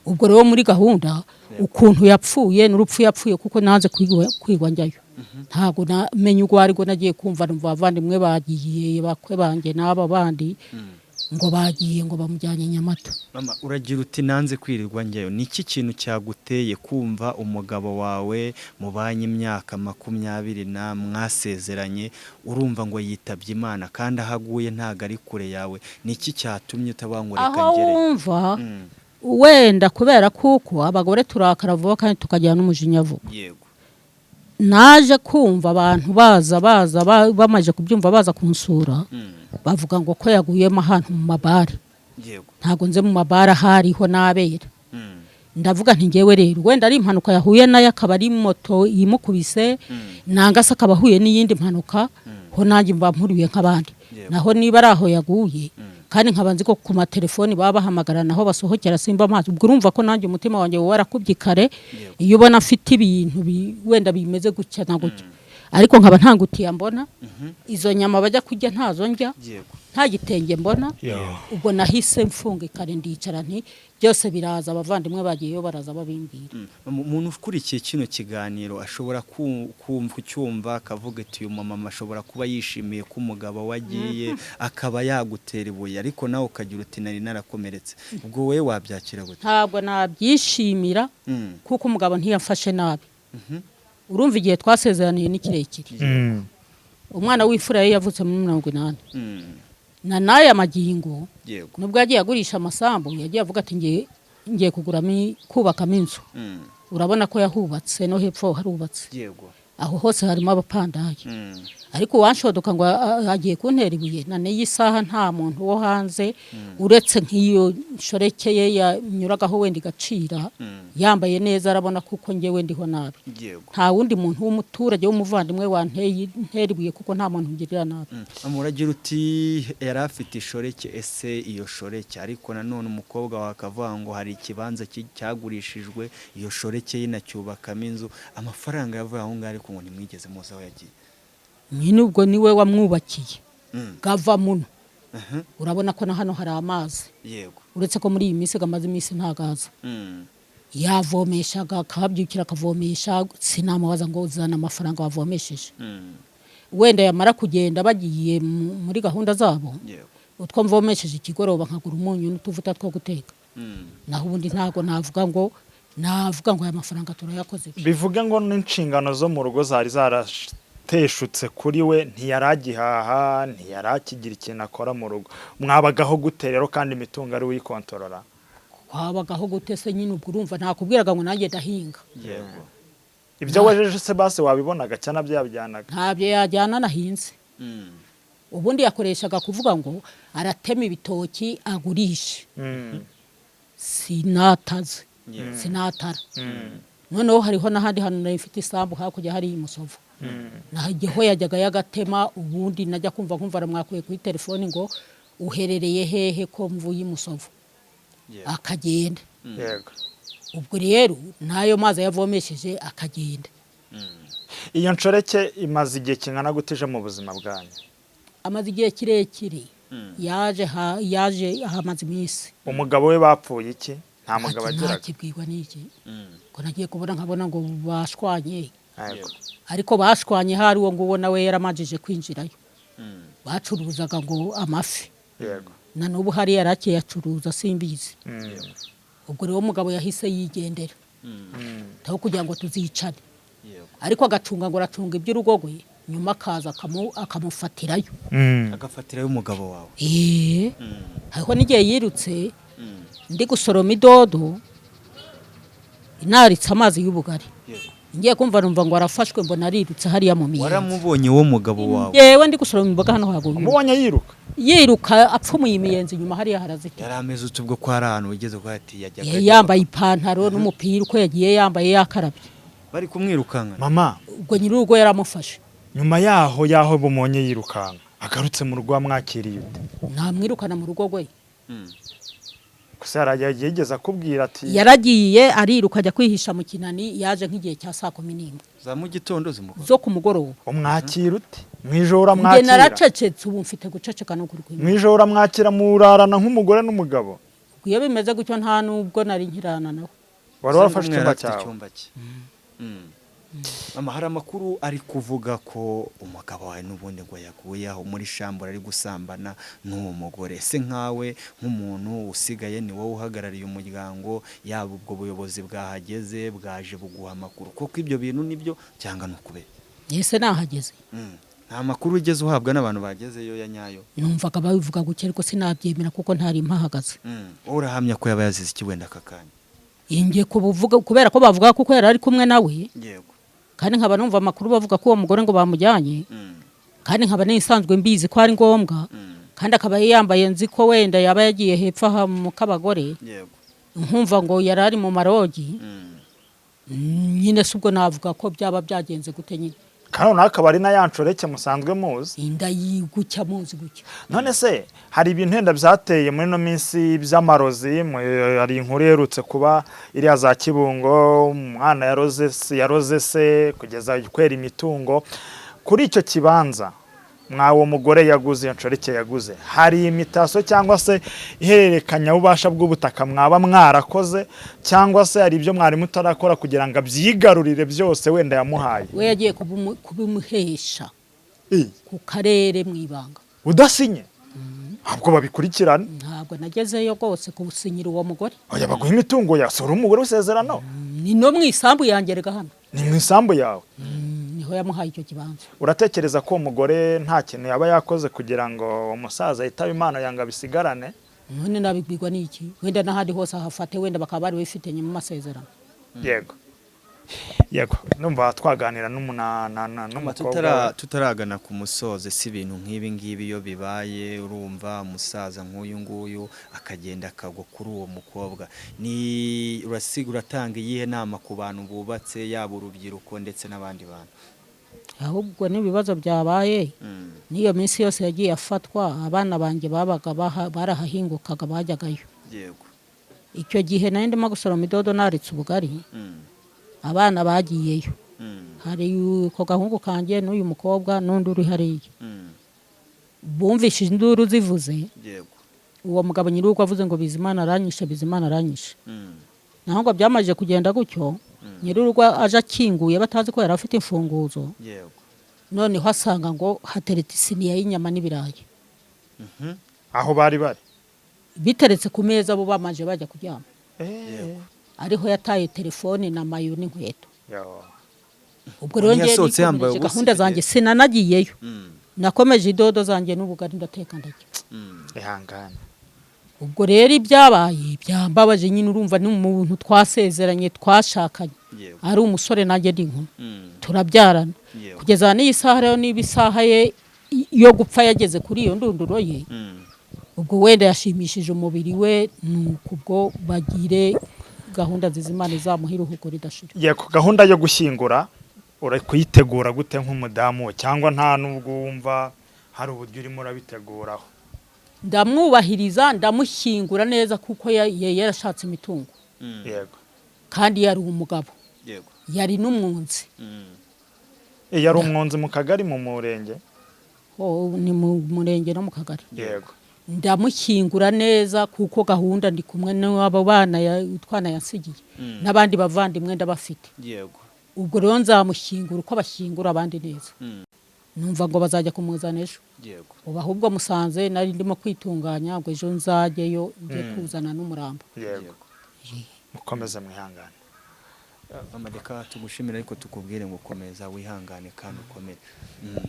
ubwo rero muri gahunda ukuntu yapfuye n'urupfu yapfuye kuko nanze kwigwa njyayo ntabwo namenye urwo ariko nagiye kumva numva abavandimwe bagiye bakwe banjye n'aba bandi ngo bagiye ngo bamujyanye Nyamata. mama uragira uti nanze kwirirwa njyayo niki kintu cyaguteye kumva umugabo wawe mubanye imyaka 20 na mwasezeranye urumva ngo yitabye Imana kandi ahaguye ntago ari kure yawe niki cyatumye utabangureka aho ngere wumva wenda kubera kuko abagore turakara vuba kandi tukajyana n'umujinya vuba yego naje kumva abantu baza bamaje kubyumva baza kunsura bavuga ngo ko yaguyemo ahantu mu mabare yego ntago nze mu mabare hariho nabera ndavuga nti ngewe rero wenda ari impanuka yahuye nayo akaba ari moto yimukubise nanga se akaba ahuye n'iyindi mpanuka ho nanjye mba mpuriye nk'abandi naho niba ari aho yaguye kandi nkabanzi ko ku matelefoni baba bahamagarana aho basohokera simba amazi ubwo urumva ko nanjye umutima wanjye warakubye kare iyo ubona afite ibintu wenda bimeze gutya na gutya ariko nkaba ntangutiye mbona izo nyama bajya kujya ntazo njya nta gitenge mbona ubwo nahise mfunga kare ndicara nti byose biraza abavandimwe bagiyeyo baraza babimbira umuntu ukurikiye kino kiganiro ashobora kumva cyumva akavuga ati uyu mama ashobora kuba yishimiye ko umugabo wagiye akaba yagutera ibuye ariko nawe ukagira uti nari narakomeretse ubwo we wabyakira gute ntabwo nabyishimira kuko umugabo ntiyafashe nabi urumva igihe twasezeraniye ni kirekire umwana w'ifura ye yavutse muri 80 na naye amagingo nubwo yagiye agurisha amasambu yagiye avuga ati ngiye kubakamo inzu urabona ko yahubatse no hepfo harubatse yego aho hose harimo abapandaye ariko wanshodoka ngo agiye kuntera ibuye nane yisaha nta muntu wo hanze uretse nk'iyo shorekeye yanyuragaho wenda igacira yambaye neza arabona kuko ngewe ndiho nabi nta wundi muntu w'umuturage w'umuvandimwe wanteye ibuye kuko nta muntu ngirira nabi amuragira uti yari afite ishoreke ese iyo shoreke ariko nanone umukobwa wakavuga ngo hari ikibanza cyagurishijwe iyo shoreke yinacyubakamo inzu amafaranga yavuye aho ngaho ariko ngo nimwigeze muza aho yagiye nyine ubwo niwe wamwubakiye gava muno urabona ko na hano hari amazi yego uretse ko muri iyi minsi gamaze iminsi ntagaza yavomeshaga akabyukira akavomesha sinamubaza ngo uzana amafaranga wavomesheje wenda yamara kugenda bagiye muri gahunda zabo utwo mvomesheje ikigoroba nkagura umunyu n'utuvuta two guteka naho ubundi ntago navuga ngo aya mafaranga turayakoze bivuga ngo n'inshingano zo mu rugo zari zarateshutse kuri we ntiyaragihaha ntiyarakigira ikintu akora mu rugo mwabagaho gute rero kandi imitungo ari wikontorora wabagaho gute se nyine ubwo urumva ntakubwiraga ngo nanjye ndahinga yego ibyo wajeje se base wabibonaga cyana byabijyanaga ntabyo yajyana nahinze ubundi yakoreshaga kuvuga ngo aratema ibitoki agurishe sinatara noneho hariho n'ahandi hantu nari mfite isambu hakurya hari imusovu naho yajyaga yagatema ubundi najya kumva aramwakuye kuri telefoni ngo uherereye hehe ko mvuye imusovu akagenda ubwo rero nayo mazi yavomesheje akagenda iyo nshoreke imaze igihe kingana gutije mu buzima bwanyu amaze igihe kirekire yaje hamaze iminsi umugabo we bapfuye iki nta mugabo agiraga ntakibwirwa n'iki ko nagiye kubona nkabona ngo bashwanye ariko bashwanye hari uwo nguwo nawe yaramajije kwinjirayo bacuruzaga ngo amafi na n'ubu hari yarakiye acuruza simbizi ubwo rero umugabo yahise yigendera taho kugira ngo tuzicane ariko agacunga ngo aracunga iby'urugo rwe nyuma akaza akamufatirayo agafatirayo umugabo wawe. hariho n'igihe yirutse ndi gusoroma idodo inaritse amazi y'ubugari ngiye kumva numva ngo arafashwe mbona arirutse hariya mu miyenzi. Waramubonye wo mugabo wawe? Yewe ndi gusoroma imboga hano haguye. Umubonye yiruka apfumuye imiyenzi nyuma hariya harazita. Yari ameze utubwo ko ari ahantu wigeze ko ati yajyaga yambaye ipantaro n'umupira uko yagiye yambaye yakarabye. Bari kumwirukanka. Mama ubwo nyir'urugo yaramufashe. Nyuma yaho bumonye yirukanka agarutse mu rugo amwakiriye ute? Ntamwirukana mu rugo rwe. Gusa yageze akubwira ati yaragiye ariruka ajya kwihisha mu kinani yaje nk'igihe cya 11:00 za mu gitondo zo ku mugoroba. Umwakira ute? Mwijora mwakira. Nge naracecetse ubu mfite guceceka no kurwima. Mwijora mwakira murarana nk'umugore n'umugabo. Iyo bimeze gutyo nta nubwo nari nkirana nawe. Wari warafashe icyumba cyawe. Mama, hari amakuru ari kuvuga ko umugabo wawe n'ubundi ngo yaguye aho muri shambura ari gusambana n'uwo mugore. Se nkawe nk'umuntu usigaye ni wowe uhagarariye umuryango, yaba ubwo buyobozi bwahageze bwaje buguha amakuru koko ibyo bintu nibyo cyangwa nukube? Yese nahageze. Nta makuru ugeze uhabwa n'abantu bagezeyo ya nyayo? Numvaga babivuga guke ariko sinabyemera kuko ntari mpahagaze. Urahamya ko yaba yazize ikiwenda kakanya? Ingiye kubuvuga kubera ko bavuga kuko yari ari kumwe nawe. Yego. Kandi nkaba numva amakuru bavuga ko uwo mugore ngo bamujyanye. Kandi nkaba nisanzwe mbizi ko ari ngombwa. Kandi akaba yambaye nzi ko wenda yaba yagiye hepfa ha mu kabagore. Yego. Nkumva ngo yarari mu marogi. Nyine subwo navuga ko byaba byagenze gute nyine. Kano nakabari na yancoreke musanzwe muzi. Inda yigucya muzi gucya. None se hari ibintu henda byateye muri no minsi by'amarozi, ari inkuru yerutse kuba iri za Kibungo, umwana yaroze se kugeza kwera imitungo. Kuri icyo kibanza mwawo mugore yaguze yancoreke yaguze, hari imitaso cyangwa se ihererekanya ubasha bw'ubutaka mwaba mwarakoze cyangwa se hari ibyo mwari mutarakora kugira ngo abyigarurire byose wenda yamuhaye? We yagiye kubimuhesha ku karere mwibanga udasinye. Ntabwo babikurikirana. Ntabwo nagezeyo rwose kubusinyira uwo mugore. Oya baguha imitungo yasura umugore usezerano. Ni no mwisambu yangerega hano. Ni mwisambu yawe. Niho yamuhaye icyo kibanza. Uratekereza ko umugore nta kintu yaba yakoze kugira ngo umusaza yitabe Imana yanga bisigarane? None nabibwirwa n'iki? Wenda nahandi hose ahafate wenda bakaba bari bifitanye mu masezerano. Yego numva twaganira n'umukobwa. Tutaragana ku musoze si ibintu nk'ibi ngibi iyo bibaye urumva umusaza nk'uyu nguyu akagenda akagwa kuri uwo mukobwa, ni uratanga iyihe nama ku bantu bubatse yaba urubyiruko ndetse n'abandi bantu? Ahubwo n'ibibazo byabaye niyo minsi yose yagiye afatwa abana banjye babaga barahahingukaga bajyagayo. Yego. Icyo gihe nari ndimo gusoroma idodo naritse ubugari. Abana bagiyeyo. Hari ko gahungu kanje n'uyu mukobwa n'undi uri hariya. Bumvishije induru zivuze. Yego. Uwo mugabo nyir'uko avuze ngo Bizimana aranyishe. Naho ngo byamaje kugenda gutyo. Nyir'urugo aje akinguye batazi ko yari afite imfunguzo. Yego. Noneho asanga ngo hateretse isiniya y'inyama n'ibirayi. Aho bari biteretse ku meza bo bamaje bajya kuryama. Yego. Ariho yataye telefone na mayo n'inkweto. Ubwo Niyo rongeye yasohotse yambaye nikomeje ubusa gahunda zanjye sinanagiyeyo. Nakomeje idodo zanjye n'ubugari ndateka ndajya. Ihangane. Ubwo rero ibyabaye byambabaje nyine urumva ni umuntu twasezeranye twashakanye. Yego. Ari umusore nanjye ndi inkumi. Turabyarana. Yego. Kugeza n'isaha rero n'ibisaha ye yo gupfa yageze kuri iyo ndunduro ye. Ubwo wenda yashimishije umubiri we kubwo bagire gahunda zizimana izamuhira uhugo ridashira. Yego, gahunda yo gushyingura uri kuyitegura gute nk'umudamu cyangwa nta nubwo wumva hari uburyo urimo urabiteguraho? Ndamwubahiriza ndamushyingura neza kuko yarashatse imitungo. Yego. Kandi yari umugabo. Yego. Yari n'umwunzi. Yari umwunzi mu kagari mu murenge? Ni mu murenge no mu kagari. Yego. Ndamushyingura neza kuko gahunda ndi kumwe n'abo bana utwana yansigiye n'abandi bavandimwe ndabafite. Yego. Ubwo rero nzamushyingura uko abashyingura abandi neza. Numva ngo bazajya kumuzana ejo. Yego. Ubu ahubwo musanze nari ndimo kwitunganya ngo ejo nzajyeyo njye kuzana n'umurambo. Yego. Mukomeze mwihangane. Amadeka tugushimira ariko tukubwire ngo komeza wihangane kandi ukomere.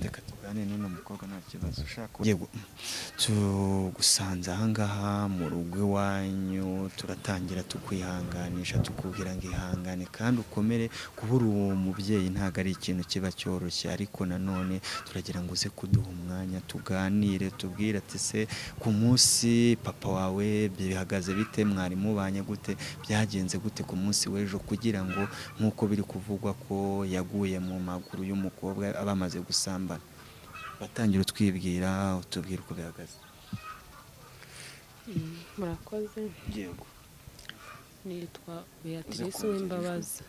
Reka tugane n'uno mukobwa nta kibazo ushaka. Yego. Tugusanze ahangaha mu rugo iwanyu turatangira tukwihanganisha tukubwira ngo ihangane kandi ukomere. Kubura uwo mubyeyi ntago ari ikintu kiba cyoroshye, ariko nanone turagira ngo uze kuduha umwanya tuganire tubwire ati se ku munsi papa wawe bihagaze bite, mwari mubanye gute, byagenze gute ku munsi w'ejo, kugira ngo nk'uko biri kuvugwa ko yaguye mu maguru y'umukobwa abamaze gusambana. Batangira utwibwira utubwira uko bihagaze. Murakoze. Yego. Nitwa Beatrice Uwimbabazi.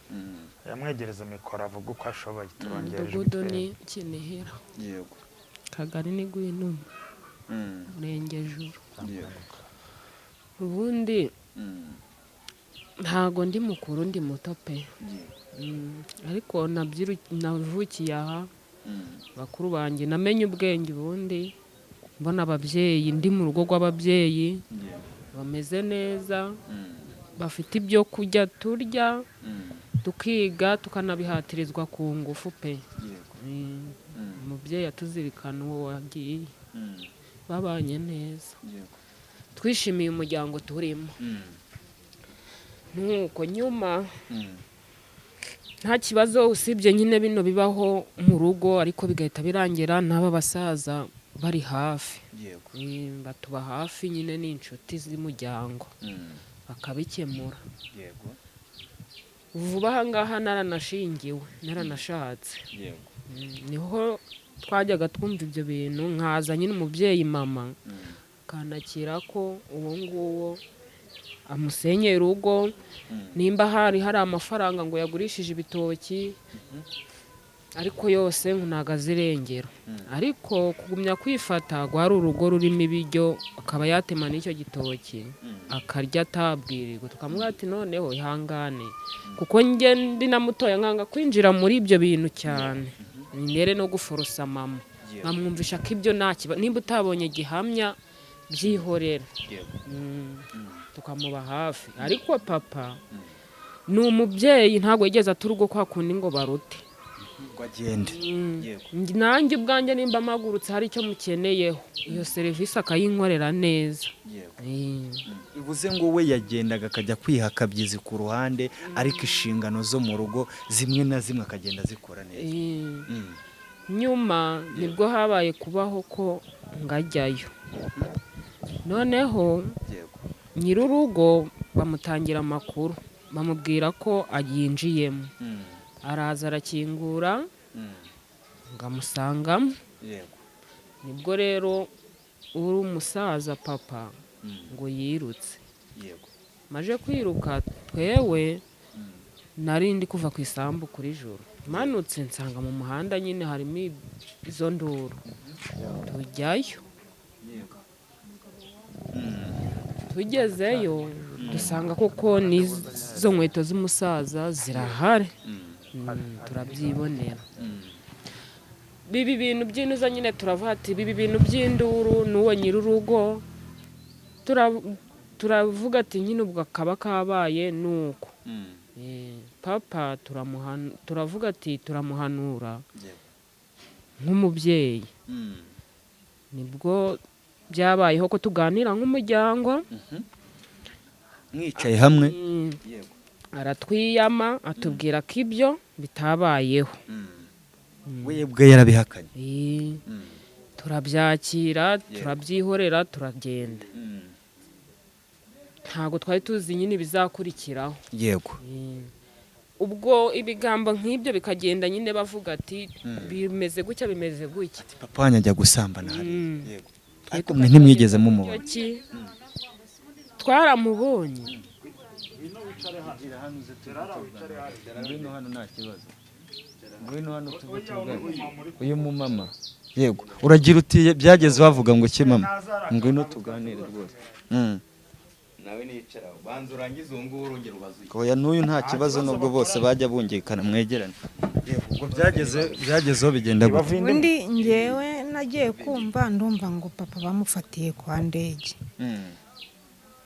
Yamwegereza mikoro avuga uko ashoboye turongereje. Umudugudu ni Kinihira. Yego. Kagari ni Gwinuma. Murenge Juru. Yego. Ubundi ntago ndi mukuru ndi muto pe. Ariko navukiye aha. Bakuru banjye namenye ubwenge ubundi mbona ababyeyi ndi mu rugo rw'ababyeyi bameze neza, bafite ibyo kurya turya tukiga tukanabihatirizwa ku ngufu pe. Umubyeyi atuzirikana uwo wagiye, babanye neza, twishimiye umuryango turimo. Nuko nyuma nta kibazo usibye nyine bino bibaho mu rugo, ariko bigahita birangira n'aba basaza bari hafi. Batuba hafi nyine n'inshuti z'umuryango bakabikemura. Vuba aha ngaha naranashingiwe, naranashatse. Niho twajyaga twumva ibyo bintu, nkaza nyine umubyeyi mama kanakira ko uwo nguwo amusenyera urugo, nimba hari amafaranga ngo yagurishije ibitoki, ariko yose ntago azirengera. Ariko kugumya kwifata rwari urugo rurimo ibiryo, akaba yatema n'icyo gitoki akarya atabwirirwa, tukamubwira ati noneho ihangane, kuko njye ndi na mutoya nkanga kwinjira muri ibyo bintu cyane, nere no guforosa mama nkamwumvisha ko ibyo nta kibazo, nimba utabonye gihamya byihorera. Tukamuba hafi. Ariko papa ni umubyeyi ntabwo yigeze aturugo kwa kundi ngo barute ngo agende. Nanjye ubwanjye nimba amagurutse hari icyo mukeneyeho, iyo serivisi akayinkorera neza. Bivuze ngo we yagendaga akajya kwiha akabyizi ku ruhande, ariko inshingano zo mu rugo zimwe na zimwe akagenda zikora neza. Nyuma nibwo habaye kubaho ko ngajyayo. Noneho nyir'urugo bamutangira amakuru, bamubwira ko yinjiyemo. Araza arakingura ngo amusangamo. Nibwo rero uri umusaza papa ngo yirutse. Maje kwiruka twewe nari ndi kuva ku isambu kuri Juru, manutse nsanga mu muhanda nyine harimo izo nduru, tujyayo. Tugezeyo dusanga koko n'izo nkweto z'umusaza zirahari, turabyibonera. Bibi bintu by'inuza nyine turavuga ati bibi bintu by'induru n'uwo nyir'urugo, turavuga ati nyine ubwo kaba kabaye nuko. Papa turavuga ati turamuhanura nk'umubyeyi. Nibwo byabayeho ko tuganira nk'umuryango, mwicaye hamwe. Aratwiyama atubwira ko ibyo bitabayeho. We bwe yarabihakanye. Turabyakira, turabyihorera, turagenda. Ntabwo twari tuzi nyine ibizakurikiraho. Yego. Ubwo ibigambo nk'ibyo bikagenda nyine bavuga ati bimeze gutya bimeze gutya. Papa wanjye ajya gusambana hari. Yego. Ariko mwe ntimwigeze mumubona. Twaramubonye. Ngwino hano nta kibazo. Ngwino hano tuvugane. Uyu mumama. Yego. Uragira uti byageze bavuga ngo ki mama. Ngwino tuganire rwose. Nawe nicara banza urangize ngo urongera ubazuye. Oya n'uyu nta kibazo nubwo bose bajya bungikana mwegerane. Ubwo byagezeho bigenda gute? Undi ngewe nagiye kumva ndumva ngo papa bamufatiye kwa ndege.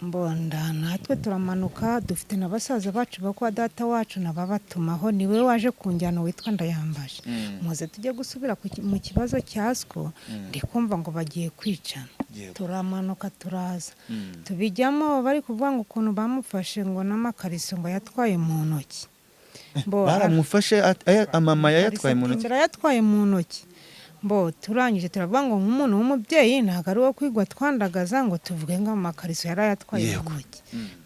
mbonda natwe turamanuka dufite n'abasaza bacu bo kwa data wacu nababatumaho niwe waje kunjyana witwa Ndayambaje muze tujye gusubira mu kibazo cyaswo ndikumva ngo bagiye kwicana turamanuka turaza tubijyamo bari kuvuga ngo ukuntu bamufashe ngo n'amakariso ngo yatwaye mu ntoki baramufashe mama yatwaye mu ntoki yatwaye mu ntoki turangije turavuga ngo nk'umuntu w'umubyeyi ntabwo ari uwo kwigwa twandagaza ngo tuvuge ngo amakariso yarayatwaye mu ntoki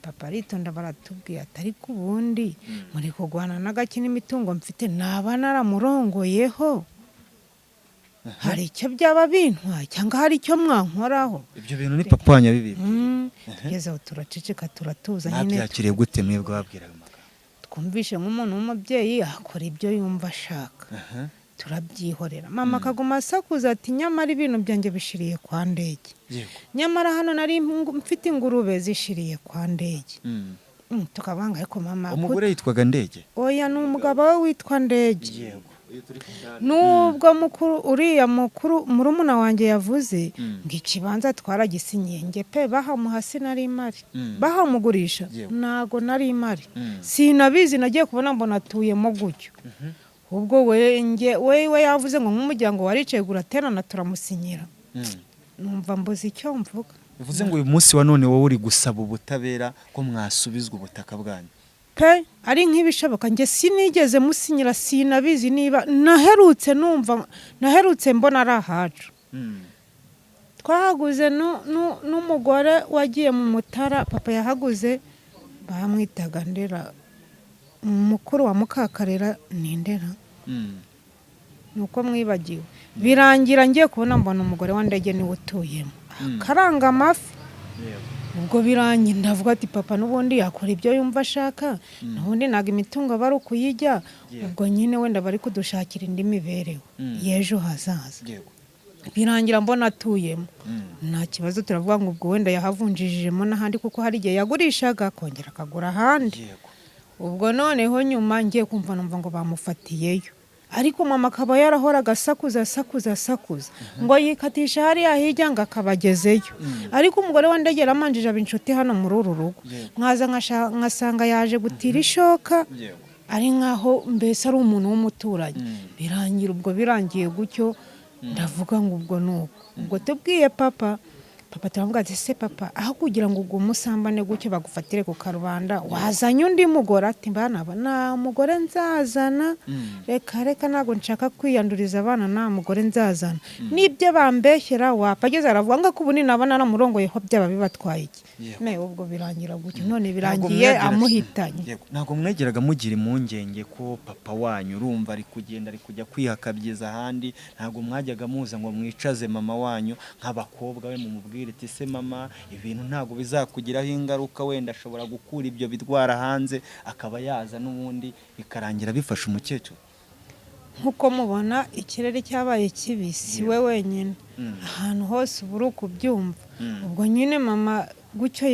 papa aritonda baratubwiye atari ku bundi muri kurwana n'agaki n'imitungo mfite naba naramurongoyeho hari icyo byaba bintwaye cyangwa hari icyo mwankoraho ibyo bintu ni papa wanyu bibiri tugeze aho turaceceka turatuza nyine nabyakiriye gute mwebwe babwiraga twumvishe nk'umuntu w'umubyeyi akora ibyo yumva ashaka turabyihorera mama akaguma asakuza ati nyamara ibintu byanjye bishiriye kwa Ndege nyamara hano nari mfite ingurube zishiriye kwa Ndege tukabanga ariko mama umugore yitwaga Ndege oya ni umugabo we witwa Ndege nubwo mukuru uriya mukuru murumuna wanjye yavuze ngo ikibanza twaragisinyiye nge pe bahamuha sinari imari bahamugurisha ntago nari imari sinabizi nagiye kubona mbona atuyemo gutyo ubwo we yavuze ngo nk'umuryango waricaye guraterana turamusinyira numva mbuze icyo mvuga bivuze ngo uyu munsi wa none wowe uri gusaba ubutabera ko mwasubizwa ubutaka bwanyu pe ari nk'ibishoboka nge sinigeze musinyira sinabizi niba naherutse mbona ari ahacu twahaguze n'umugore wagiye mu Mutara papa yahaguze bamwitaga Ndera mukuru wa Mukakarera ni Ndera nuko mwibagiwe birangira ngiye kubona mbona umugore wa Ndege niwe utuyemo karanga amafi ubwo birangira ndavuga ati papa n'ubundi yakora ibyo yumva ashaka n'ubundi naga imitungo bari ukuyijya ubwo nyine wenda bari kudushakira indi mibereho y'ejo hazaza birangira mbona atuyemo nta kibazo turavuga ngo ubwo wenda yahavunjijemo n'ahandi kuko hari igihe yagurishaga akongera akagura ahandi ubwo noneho nyuma ngiye kumva numva ngo bamufatiyeyo ariko mama akaba yarahoraga asakuza ngo yikatisha hariya hirya ngo akabagezeyo ariko umugore wa Ndege yaramanjije inshuti hano muri uru rugo mwaza nkasanga yaje gutira ishoka ari nkaho mbese ari umuntu w'umuturanyi birangiye gutyo ndavuga ngo ubwo nuko ubwo tubwiye papa turavuga ati se papa aho kugira ngo ubwo musambane gutyo bagufatire ku karubanda wazanye undi mugore ati nta mugore nzazana reka ntabwo nshaka kwiyanduriza abana nta mugore nzazana n'ibyo bambeshyera wapageze aravuga ngo ubu naba naramurongoyeho byaba bibatwaye iki ubwo birangira gutyo none birangiye amuhitanye ntabwo mwegeraga mugira impungenge ko papa wanyu urumva ari kugenda ari kujya kwihakabyiza ahandi ntabwo mwajyaga muza ngo mwicaze mama wanyu nk'abakobwa we mumubwire ati se mama ibintu ntabwo bizakugiraho ingaruka wenda ashobora gukura ibyo bidwara hanze akaba yaza n'ubundi bikarangira bifasha umukecuru nkuko mubona ikirere cyabaye kibi si we wenyine ahantu hose uba uri kubyumva ubwo nyine mama gutyo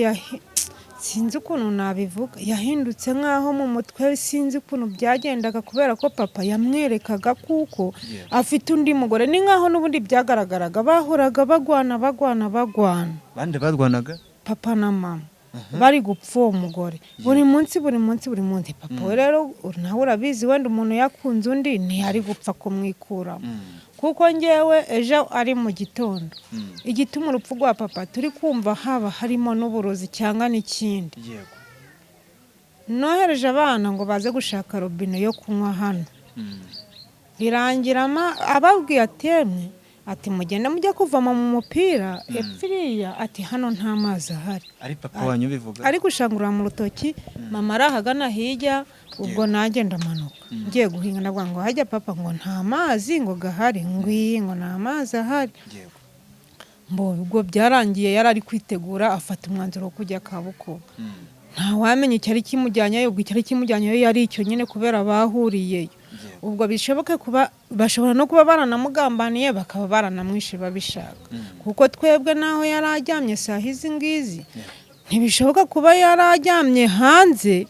sinzi ukuntu nabivuga yahindutse nk'aho mu mutwe sinzi ukuntu byagendaga kubera ko papa yamwerekaga kuko afite undi mugore ni nk'aho n'ubundi byagaragaraga bahoraga bagwana bande barwanaga papa na mama bari gupfa uwo mugore buri munsi papa we rero nawe urabizi wenda umuntu yakunze undi ntiyari gupfa kumwikuramo kuko ngewe ejo ari mu gitondo igituma urupfu rwa papa turi kumva haba harimo n'uburozi cyangwa n'ikindi nohereje abana ngo baze gushaka robine yo kunywa hano birangira ababwiye atemwe ati mugenda mujya kuvoma mu mupira epfiriya ati hano nta mazi ahari ari papa wanyu bivuga ari gushangurura mu rutoki mama arahagana hirya ubwo nanjye ndamanuka ngiye guhinga ndavuga ngo hajya papa ngo nta mazi ngo gahari ngwiye ngo nta mazi ahari ubwo byarangiye yari ari kwitegura afata umwanzuro wo kujya Kabukoba nta wamenye icyari kimujyanyeyo ubwo icyari kimujyanyeyo yari icyo nyine kubera bahuriyeyo ubwo bishoboke kuba bashobora no kuba baranamugambaniye bakaba baranamwishe babishaka kuko twebwe naho yari ajyamye saa hizi ngizi ntibishoboka kuba yari ajyamye hanze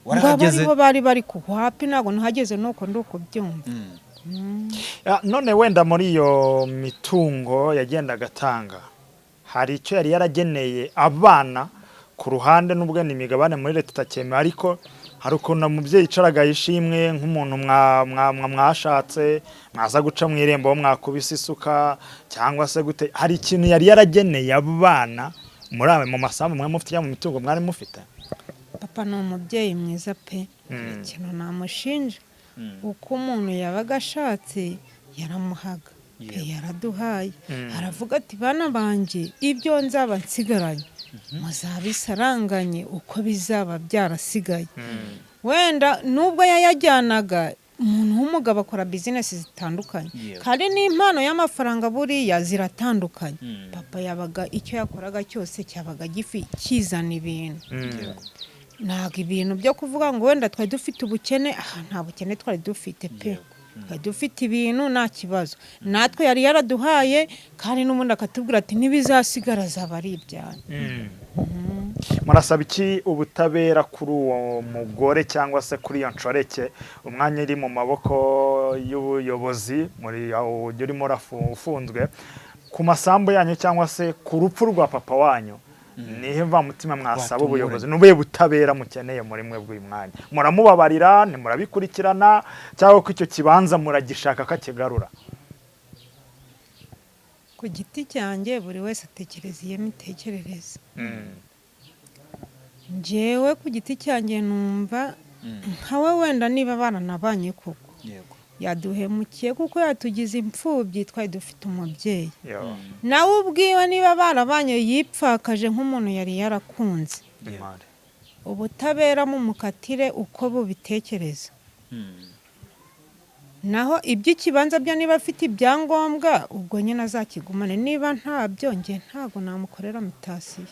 ngo bari kuhwapi ntabwo ntihageze nuko byumva none wenda muri iyo mitungo yagendaga atanga hari icyo yari yarageneye abana ku ruhande n'ubwo ni imigabane muri leta itakemewe, ariko hari ukuntu umubyeyi yicaraga yishimwe nk'umuntu mwashatse mwaza guca mu irembo mwakubise isuka cyangwa se gute, hari ikintu yari yarageneye abana muri abe mu masambu mwe mufite cyangwa mu mitungo mwari mufite? papa ni umubyeyi mwiza pe, ikintu namushinja uko umuntu yabaga ashatse yaramuhaga pe, yaraduhaye. aravuga ati bana banjye ibyo nzaba nsigaranye muzabisaranganye uko bizaba byarasigaye. wenda nubwo yayajyanaga, umuntu w'umugabo akora bizinesi zitandukanye kandi n'impano y'amafaranga buriya ziratandukanye. papa yabaga icyo yakoraga cyose cyabaga kizana ibintu. ntabwo ibintu byo kuvuga ngo wenda twari dufite ubukene, nta bukene twari dufite pe, twari dufite ibintu nta kibazo. natwe yari yaraduhaye kandi n'ubundi akatubwira ati ntibizasigara zaba ari ibyanyu. murasaba iki ubutabera kuri uwo mugore cyangwa se kuri iyo nshoreke? umwanya iri mu maboko y'ubuyobozi muri urimo ufunzwe ku masambu yanyu cyangwa se ku rupfu rwa papa wanyu, nihe mvamutima mwasaba ubuyobozi? n'ubuye butabera mukeneye muri mwe bw'uyu mwanya? muramubabarira, ntimurabikurikirana, cyangwa ko icyo kibanza muragishaka kakigarura? ku giti cyanjye buri wese atekereza iyo mitekerereze. njyewe ku giti cyanjye numva nkawe wenda niba baranabanye koko yaduhemukiye kuko yatugize imfubyi, twari dufite umubyeyi. nawe ubwiwe niba barabanye yipfakaje nk'umuntu yari yarakunze, ubutabera mumukatire uko bubitekereza. naho iby'ikibanza byo niba afite ibyangombwa ubwo nyine azakigumane, niba ntabyo njye ntabwo namukorera mitasiyo.